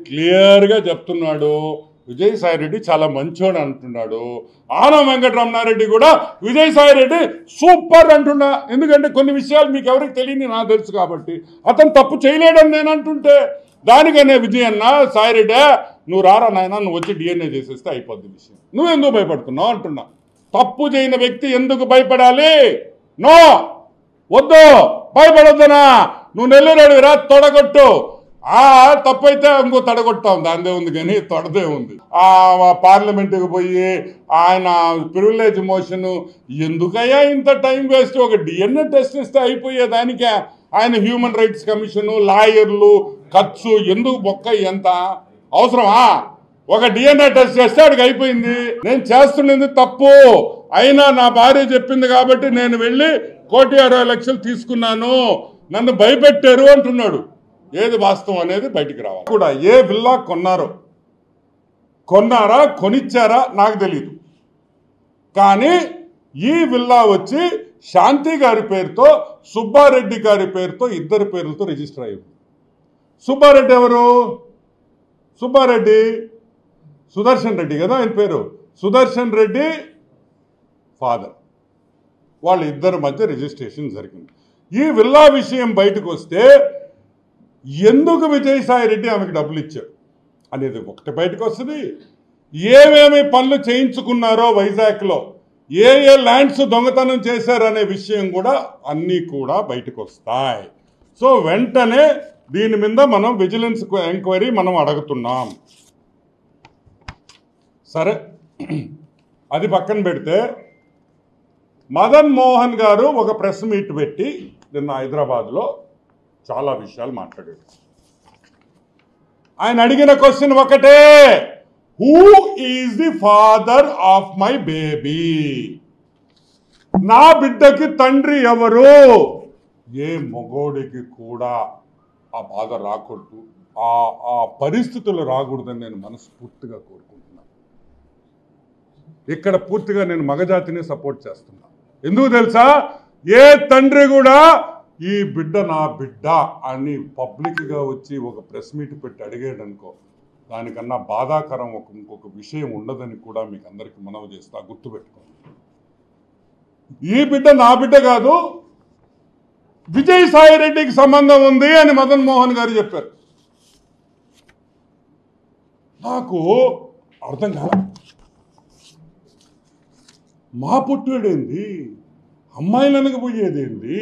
క్లియర్గా చెప్తున్నాడు. విజయసాయిరెడ్డి చాలా మంచోడు అంటున్నాడు. ఆనం వెంకటరమణారెడ్డి కూడా విజయసాయిరెడ్డి సూపర్ అంటున్నా. ఎందుకంటే కొన్ని విషయాలు మీకు ఎవరికి తెలియని నాకు తెలుసు కాబట్టి. అతను తప్పు చేయలేడని నేను అంటుంటే దానికనే విజయన్న సాయిరెడ్డి నువ్వు రారా నాయన, నువ్వు వచ్చి డిఎన్ఏ చేసేస్తే అయిపోద్ది విషయం, నువ్వెందుకు భయపడుతున్నావు అంటున్నా. తప్పు చేయని వ్యక్తి ఎందుకు భయపడాలి? నో, వద్దు, భయపడొద్దనా. నువ్వు నెల్లూరు రా, తొడగొట్టు. తప్పు అయితే ఇంకో తడగొట్టాం, దానిదే ఉంది కానీ తొడదే ఉంది. పార్లమెంటుకి పోయి ఆయన ప్రివిలేజ్ మోషన్ ఎందుకయ్యా ఇంత టైం వేస్ట్? ఒక డిఎన్ఏ టెస్ట్ ఇస్తే అయిపోయేదానికే ఆయన హ్యూమన్ రైట్స్ కమిషను, లాయర్లు, ఖర్చు ఎందుకు బొక్క? ఎంత అవసరమా? ఒక డిఎన్ఏ టెస్ట్ చేస్తే అడిగి అయిపోయింది. నేను చేస్తున్నది తప్పు అయినా నా భార్య చెప్పింది కాబట్టి నేను వెళ్ళి 1,60,00,000 తీసుకున్నాను, నన్ను భయపెట్టారు అంటున్నాడు. ఏది వాస్తవం అనేది బయటికి రావాలి. కూడా ఏ విల్లా కొన్నారా కొనిచ్చారా నాకు తెలియదు, కానీ ఈ విల్లా వచ్చి శాంతి గారి పేరుతో, సుబ్బారెడ్డి గారి పేరుతో, ఇద్దరి పేర్లతో రిజిస్టర్ అయ్యింది. సుబ్బారెడ్డి ఎవరు? సుబ్బారెడ్డి సుదర్శన్ రెడ్డి కదా ఆయన పేరు. సుదర్శన్ రెడ్డి ఫాదర్, వాళ్ళ ఇద్దరి మధ్య రిజిస్ట్రేషన్ జరిగింది. ఈ విల్లా విషయం బయటకు వస్తే ఎందుకు విజయసాయిరెడ్డి ఆమెకు డబ్బులు ఇచ్చాడు అనేది ఒకటి బయటకు వస్తుంది. ఏమేమి పనులు చేయించుకున్నారో వైజాగ్లో, ఏ ల్యాండ్స్ దొంగతనం చేశారనే విషయం కూడా అన్నీ కూడా బయటకు వస్తాయి. సో వెంటనే దీని మీద మనం విజిలెన్స్ ఎంక్వైరీ మనం అడుగుతున్నాం. సరే, అది పక్కన పెడితే మదన్ మోహన్ గారు ఒక ప్రెస్ మీట్ పెట్టి నిన్న హైదరాబాద్లో చాలా విషయాలు మాట్లాడాడు. ఆయన అడిగిన క్వశ్చన్ ఒకటే, who is the father of my baby? నా బిడ్డకి తండ్రి ఎవరు? ఏ మగోడికి కూడా ఆ బాధ రాకూడదు, ఆ పరిస్థితులు రాకూడదని నేను మనస్ఫూర్తిగా కోరుకుంటున్నాను. ఇక్కడ పూర్తిగా నేను మగజాతిని సపోర్ట్ చేస్తున్నా. ఎందుకు తెలుసా? ఏ తండ్రి కూడా ఈ బిడ్డ నా బిడ్డ అని పబ్లిక్గా వచ్చి ఒక ప్రెస్ మీట్ పెట్టి అడిగాడు అనుకో, దానికన్నా బాధాకరం ఇంకొక విషయం ఉండదని కూడా మీకు అందరికీ మనవి చేస్తా. గుర్తుపెట్టుకోండి, ఈ బిడ్డ నా బిడ్డ కాదు, విజయసాయిరెడ్డికి సంబంధం ఉంది అని మదన్ మోహన్ గారు చెప్పారు. నాకు అర్థం కాదు, మా పుట్టుడేంది, అమ్మాయిలు అనకపోయేదేంది?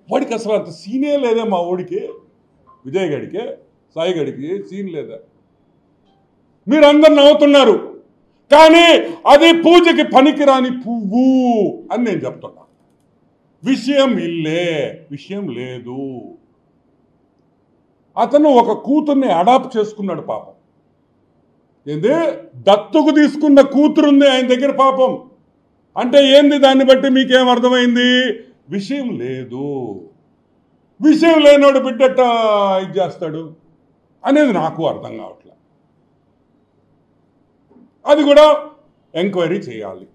వాడికి అసలు అంత సీనే లేదా? మా ఊడికి, విజయ్ గడికి, సాయి గడికి సీన్ లేదా? మీరందరు నవ్వుతున్నారు, కానీ అది పూజకి పనికిరాని పువ్వు అని నేను చెప్తున్నా. విషయం ఇల్లే, విషయం లేదు. అతను ఒక కూతుర్ని అడాప్ట్ చేసుకున్నాడు పాపం. ఏంది? దత్తుకు తీసుకున్న కూతురుంది ఆయన దగ్గర పాపం. అంటే ఏంది? దాన్ని బట్టి మీకేం అర్థమైంది? విషయం లేదు. విషయం లేనోడు బిడ్డట ఇది చేస్తాడు అనేది నాకు అర్థం కావట్లే. అది కూడా ఎంక్వైరీ చేయాలి.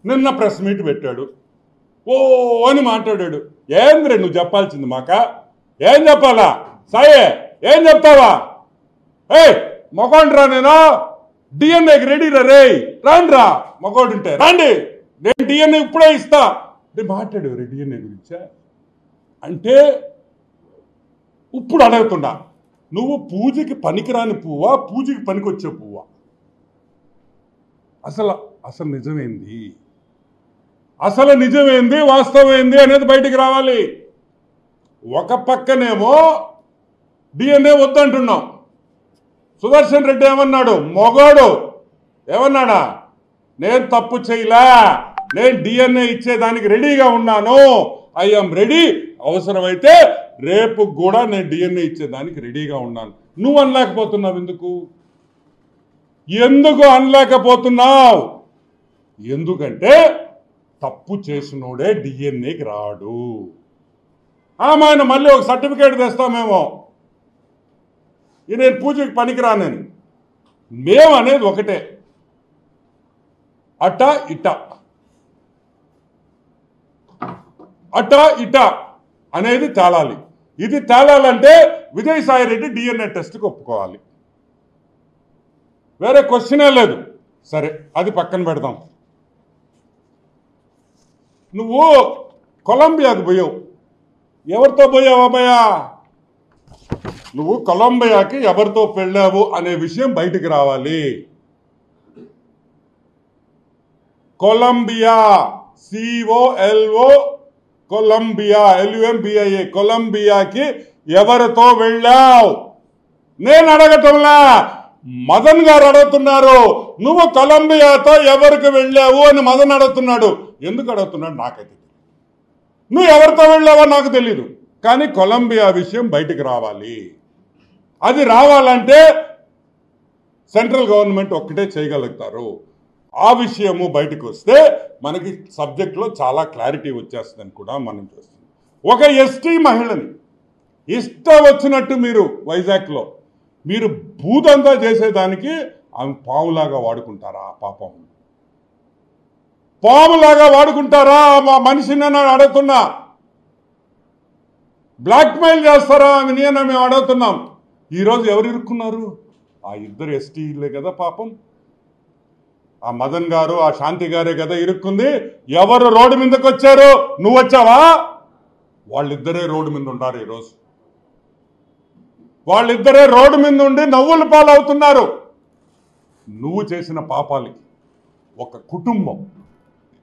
నిన్న ప్రెస్ మీట్ పెట్టాడు, ఓ అని మాట్లాడాడు. ఏంద్రే నువ్వు చెప్పాల్సింది మాక? ఏం చెప్పాలా? సాయే ఏం చెప్తావా? మొగోండ్రా, నేను డిఎన్ఏకి రెడీ రే, రాండ్రా, మొగోడుంటే రండి, నేను డిఎన్ఏ ఇప్పుడే ఇస్తా. మాట్లాడు డిఎన్ఏ గురించా అంటే ఇప్పుడు అడుగుతున్నా, నువ్వు పూజకి పనికిరాని పువ్వా, పూజకి పనికొచ్చే పువ్వా? అసలు నిజమేంది? అసలు నిజమేంది, వాస్తవం ఏంది అనేది బయటికి రావాలి. ఒక పక్కనేమో డిఎన్ఏ వద్దంటున్నాం. సుదర్శన్ రెడ్డి ఏమన్నాడు? మొగోడు ఏమన్నాడా? నేను తప్పు చేయలే, నేను డిఎన్ఏ ఇచ్చేదానికి రెడీగా ఉన్నాను, ఐఎమ్ రెడీ, అవసరమైతే రేపు కూడా నేను డిఎన్ఏ ఇచ్చేదానికి రెడీగా ఉన్నాను. నువ్వు అనలేకపోతున్నావు ఎందుకు అనలేకపోతున్నావు? ఎందుకంటే తప్పు చేసినోడే డిఎన్ఏకి రాడు. ఆయన మళ్ళీ ఒక సర్టిఫికేట్ తెస్తామేమో, నేను పూజకి పనికిరానని. మేము అనేది ఒకటే, అట ఇట అనేది తేలాలి. ఇది తేలాలంటే విజయసాయిరెడ్డి డిఎన్ఏ టెస్ట్కి ఒప్పుకోవాలి. వేరే క్వశ్చనే లేదు. సరే, అది పక్కన పెడదాం. నువ్వు కొలంబియాకు పోయావు. ఎవరితో పోయావు అబ్బాయా? నువ్వు కొలంబియాకి ఎవరితో వెళ్ళావు అనే విషయం బయటికి రావాలి. కొలంబియా, COLO, కొలంబియా, LUMBIA, కొలంబియాకి ఎవరితో వెళ్ళావు? నేను అడగటంలా, మదన్ గారు అడుగుతున్నారు. నువ్వు కొలంబియాతో ఎవరికి వెళ్ళావు అని మదన్ అడుగుతున్నాడు. ఎందుకు అడుగుతున్నాడు నాకైతే. నువ్వు ఎవరితో వెళ్ళావో నాకు తెలీదు, కానీ కొలంబియా విషయం బయటికి రావాలి. అది రావాలంటే సెంట్రల్ గవర్నమెంట్ ఒక్కటే చేయగలుగుతారు. ఆ విషయము బయటకు వస్తే మనకి సబ్జెక్ట్లో చాలా క్లారిటీ వచ్చేస్తుందని కూడా మనం చూస్తున్నాం. ఒక ఎస్టీ మహిళని ఇష్టం వచ్చినట్టు మీరు వైజాగ్లో మీరు భూతంతా చేసేదానికి ఆమె పాములాగా వాడుకుంటారా? పాపం పాములాగా వాడుకుంటారా? మా మనిషిని నేను అడుగుతున్నా. బ్లాక్మెయిల్ చేస్తారా ఆమె? మేము అడుగుతున్నాం. ఈరోజు ఎవరు ఇరుక్కున్నారు? ఆ ఇద్దరు ఎస్టీలే కదా పాపం. ఆ మదన్ గారు, ఆ శాంతి గారే కదా ఇరుక్కుంది. ఎవరు రోడ్డు మీదకి వచ్చారు? నువ్వు వచ్చావా? వాళ్ళిద్దరే రోడ్డు మీద ఉంటారు ఈరోజు. వాళ్ళిద్దరే రోడ్డు మీద ఉండి నవ్వుల పాలవుతున్నారు. నువ్వు చేసిన పాపాలకి ఒక కుటుంబం,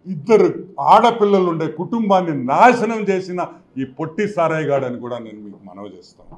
ఇద్దరు ఆడపిల్లలు ఉండే కుటుంబాన్ని నాశనం చేసిన ఈ పొట్టి సారాయిగాడని కూడా నేను మీకు మనవి చేస్తాను.